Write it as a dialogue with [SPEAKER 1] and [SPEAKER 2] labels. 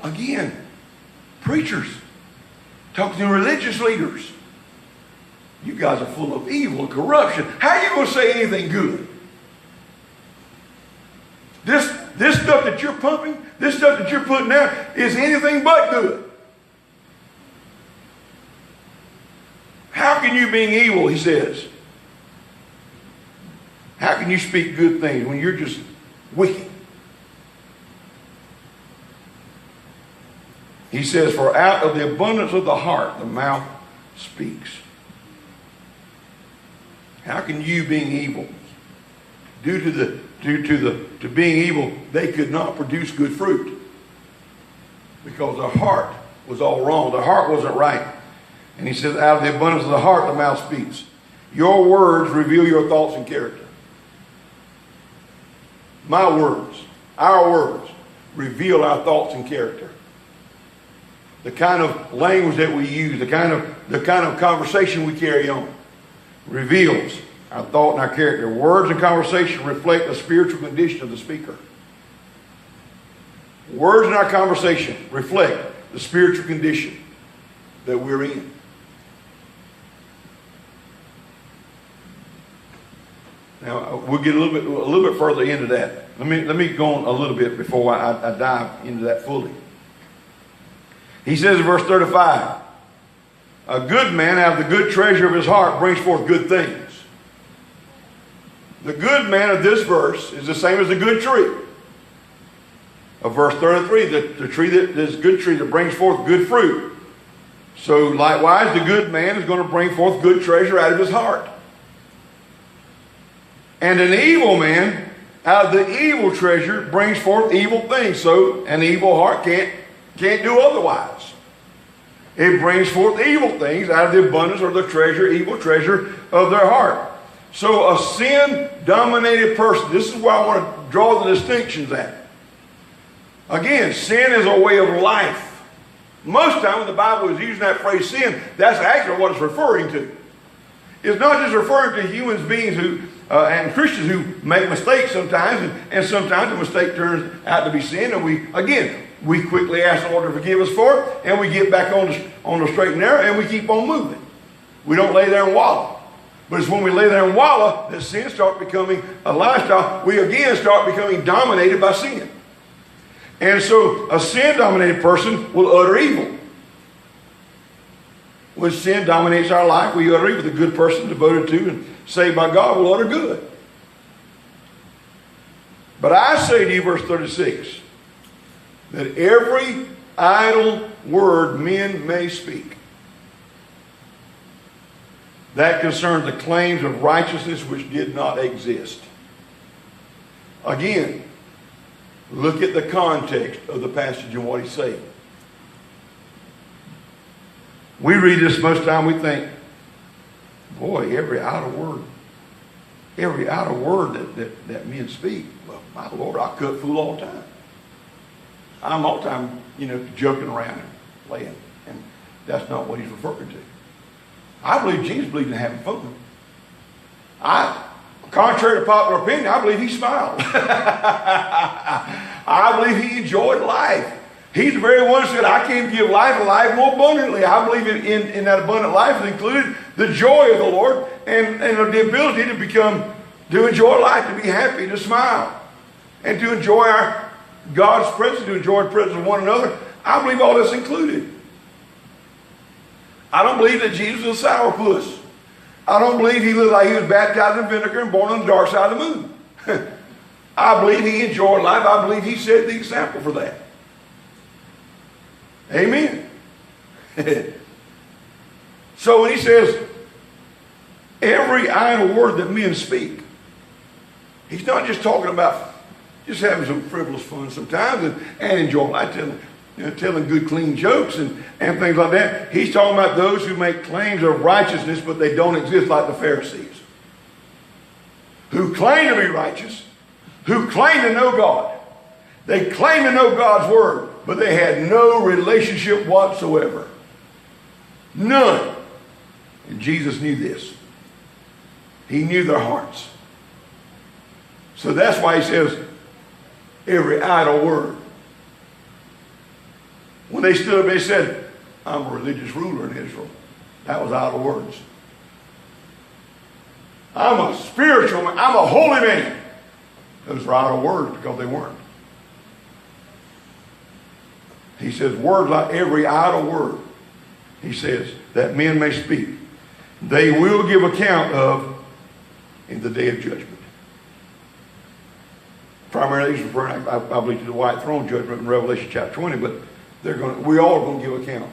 [SPEAKER 1] Again, preachers talking to religious leaders. You guys are full of evil and corruption. How are you going to say anything good? This stuff that you're pumping, this stuff that you're putting out is anything but good. How can you, being evil, he says, how can you speak good things when you're just wicked? He says, for out of the abundance of the heart, the mouth speaks. How can you, being evil, due to being evil, they could not produce good fruit because their heart was all wrong. Their heart wasn't right. And he says, out of the abundance of the heart, the mouth speaks. Your words reveal your thoughts and character. My words, our words, reveal our thoughts and character. The kind of language that we use, the kind of conversation we carry on, reveals our thought and our character. Words and conversation reflect the spiritual condition of the speaker. Words in our conversation reflect the spiritual condition that we're in. Now we'll get a little bit further into that. Let me go on a little bit before I dive into that fully. He says in verse 35, a good man out of the good treasure of his heart brings forth good things. The good man of this verse is the same as the good tree. Of verse 33, the tree this good tree that brings forth good fruit. So likewise, the good man is going to bring forth good treasure out of his heart. And an evil man out of the evil treasure brings forth evil things. So an evil heart can't do otherwise. It brings forth evil things out of the abundance or the treasure, evil treasure of their heart. So a sin-dominated person, this is where I want to draw the distinctions at. Again, sin is a way of life. Most of the time when the Bible is using that phrase sin, that's actually what it's referring to. It's not just referring to human beings who and Christians who make mistakes sometimes, and sometimes the mistake turns out to be sin, and we quickly ask the Lord to forgive us for it, and we get back on the straight and narrow, and we keep on moving. We don't lay there and wallow. But it's when we lay there and wallow that sin starts becoming a lifestyle. We again start becoming dominated by sin. And so a sin-dominated person will utter evil. When sin dominates our life, we utter evil. The good person devoted to and saved by God will utter good. But I say to you, verse 36, that every idle word men may speak, that concerns the claims of righteousness which did not exist. Again, look at the context of the passage and what he's saying. We read this most of the time, we think, boy, every idle word that men speak, well, my Lord, I cut fool all the time. I'm all the time, joking around and playing. And that's not what he's referring to. I believe Jesus believed in having fun. Contrary to popular opinion, I believe he smiled. I believe he enjoyed life. He's the very one who said, I came to give life and life more abundantly. I believe in that abundant life is included the joy of the Lord and the ability to enjoy life, to be happy, to smile, and to enjoy God's presence, to enjoy the presence of one another. I believe all that's included. I don't believe that Jesus was a sourpuss. I don't believe he looked like he was baptized in vinegar and born on the dark side of the moon. I believe he enjoyed life. I believe he set the example for that. Amen. So when he says, every idle word that men speak, he's not just talking about just having some frivolous fun sometimes and enjoying life, telling good, clean jokes and things like that. He's talking about those who make claims of righteousness, but they don't exist, like the Pharisees, who claim to be righteous, who claim to know God. They claim to know God's word, but they had no relationship whatsoever. None. And Jesus knew this. He knew their hearts. So that's why he says, every idle word. When they stood up, they said, I'm a religious ruler in Israel. That was idle words. I'm a spiritual man. I'm a holy man. Those were idle words because they weren't. He says, words like every idle word, he says, that men may speak, they will give account of in the day of judgment. Primarily, he's referring, I believe, to the white throne judgment in Revelation chapter 20, but we all are going to give account.